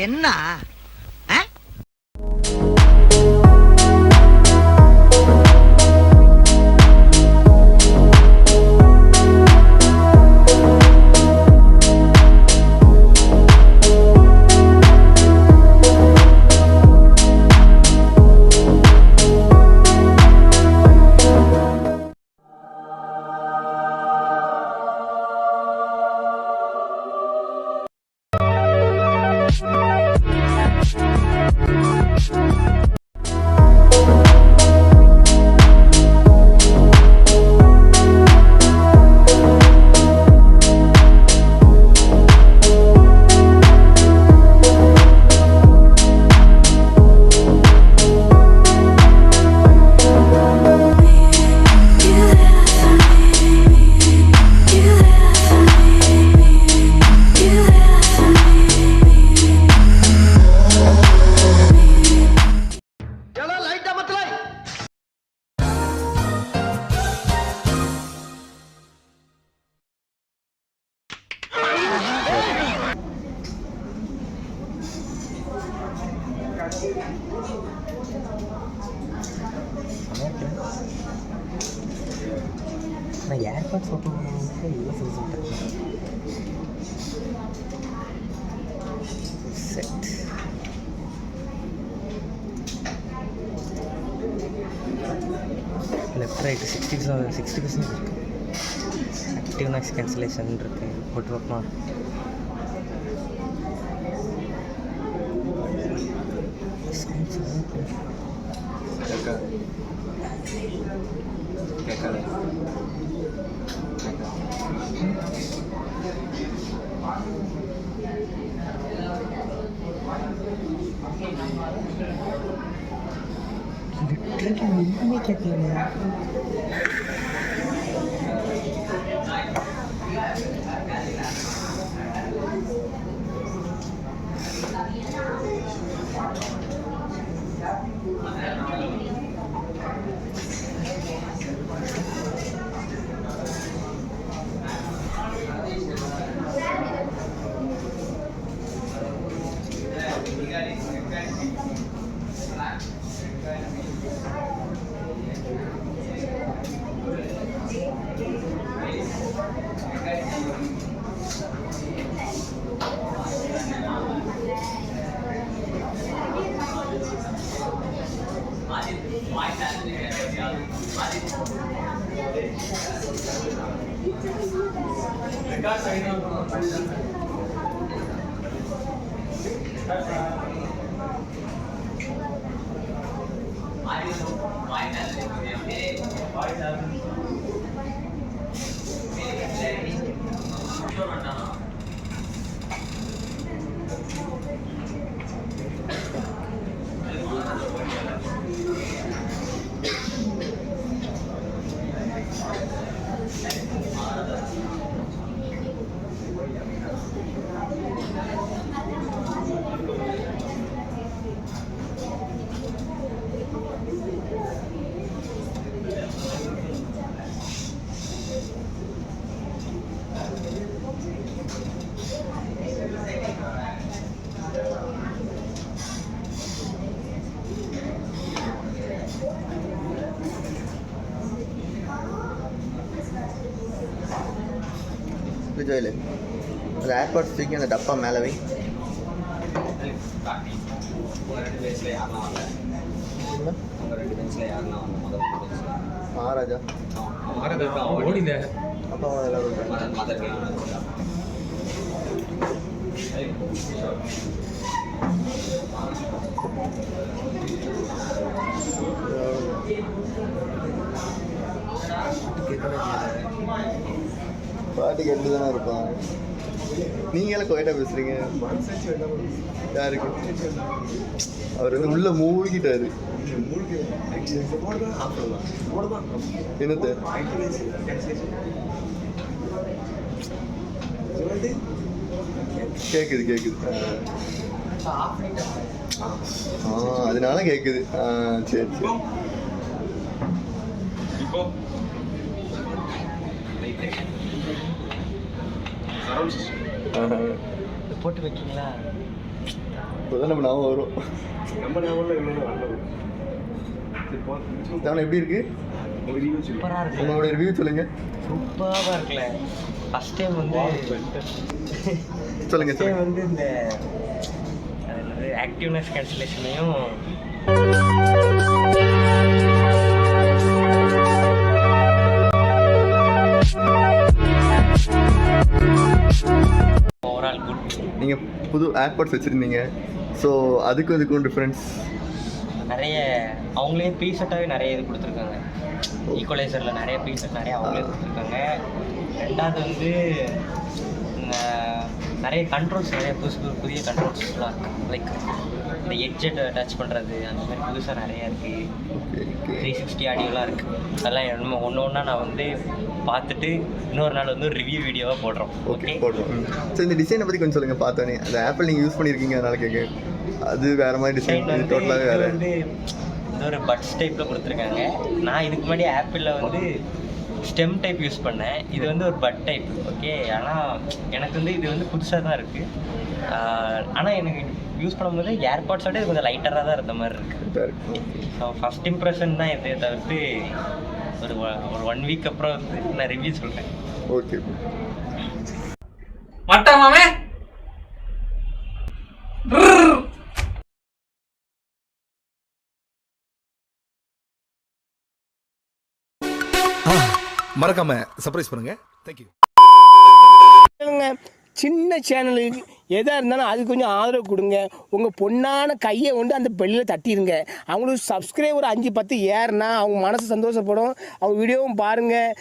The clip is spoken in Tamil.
என்ன நான் ஏர்பாட்ஸ் ஓட்டுறதுக்கு இவ்வளோ செஞ்சுட்டேன். செட் லெஃப்ட் ரைட்டு 60% இருக்குது. ஆக்டிவ் நாய்ஸ் கேன்சலேஷன் இருக்குது. போட்டு பார்ப்போமா? கேட்காது. லிட்டரலி ஒன்றுமே கேட்கலையா? ஜோயிலு அந்த ஏர்பாட்ஸ் தூக்கி அந்த டப்பா மேலே வை. மகாராஜா அப்பா பாட்டு கேட்டு தானே இருப்பான். நீங்களே கோயிட்டா பேசுறீங்க. யாருக்கு? அவர் வந்து உள்ள மூழ்கிட்டாரு. என்னது கேக்குது கேக்குது. அதனால கேக்குது. சரி சரி. இது போட்டு வைக்கீங்களா? இப்போதான் நம்ம ஞாபகம் வரும். எப்படி இருக்கு? சூப்பராக இருக்கு. உங்களோட ரிவ்யூ சொல்லுங்க. சூப்பராக இருக்குல்ல. ஃபஸ்ட் டைம் வந்து சொல்லுங்க சொல்லுங்க. வந்து இந்த ஆக்டிவ்னஸ் கேன்சலேஷனையும் ஓவரால் குட். நீங்கள் புது ஏர்பாட்ஸ் வச்சுருந்தீங்க, ஸோ அதுக்கும் இதுக்கும் டிஃப்ரென்ஸ்? நிறைய அவங்களே ப்ரீசெட்டாகவே நிறைய இது கொடுத்துருக்காங்க. ஈக்குவலைசரில் நிறைய ப்ரீசெட் நிறைய அவங்களே கொடுத்துருக்காங்க. ரெண்டாவது வந்து நிறைய கண்ட்ரோல்ஸ், நிறைய புதிய கண்ட்ரோல்ஸ்லாம் இருக்குது. லைக் இந்த எட்ஜை டச் பண்ணுறது அந்த மாதிரி புதுசாக நிறையா இருக்குது. 360 ஆடியோலாம் இருக்குது. அதெல்லாம் என்ன ஒன்றா நான் வந்து பார்த்துட்டு இன்னொரு நாள் வந்து ஒரு ரிவ்யூ வீடியோவாக போடுறோம். ஓகே போடுறோம். ஸோ இந்த டிசைனை பற்றி கொஞ்சம் சொல்லுங்கள். பார்த்தோன்னே அந்த ஆப்பிள் நீங்கள் யூஸ் பண்ணியிருக்கீங்க, அதனால கேட்க. அது வேறு மாதிரி டிசைன், டோட்டலாகவே வேறு. வந்து இந்த ஒரு பட்ஸ் டைப்பில் கொடுத்துருக்காங்க. நான் இதுக்கு முன்னாடி ஆப்பிளில் வந்து ஸ்டெம் டைப் யூஸ் பண்ணேன். இது வந்து ஒரு பட் டைப். ஓகே, ஆனால் எனக்கு வந்து இது வந்து புதுசாக தான் இருக்குது. ஆனால் எனக்கு யூஸ் பண்ணும்போது ஏர்பாட்ஸோட இது கொஞ்சம் லைட்டராக தான் இருந்த மாதிரி இருக்குது. ஸோ ஃபஸ்ட் இம்ப்ரெஷன் தான் இதை தவிர்த்து ஒரு 1 வீக் அப்புறம் வந்து நான் ரிவ்யூ சொல்கிறேன். ஓகே. மட்டமாமே மறக்காம சர்ப்ரைஸ் பண்ணுங்க. தேங்க்யூ. சின்ன சேனலுக்கு எதாக இருந்தாலும் அது கொஞ்சம் ஆதரவு கொடுங்க. உங்கள் பொண்ணான கையை கொண்டு அந்த பெல்லில் தட்டிடுங்க. அவங்களுக்கு சப்ஸ்கிரைபர் 5-10 ஏறுனா அவங்க மனசு சந்தோஷப்படும். அவங்க வீடியோவும் பாருங்கள்.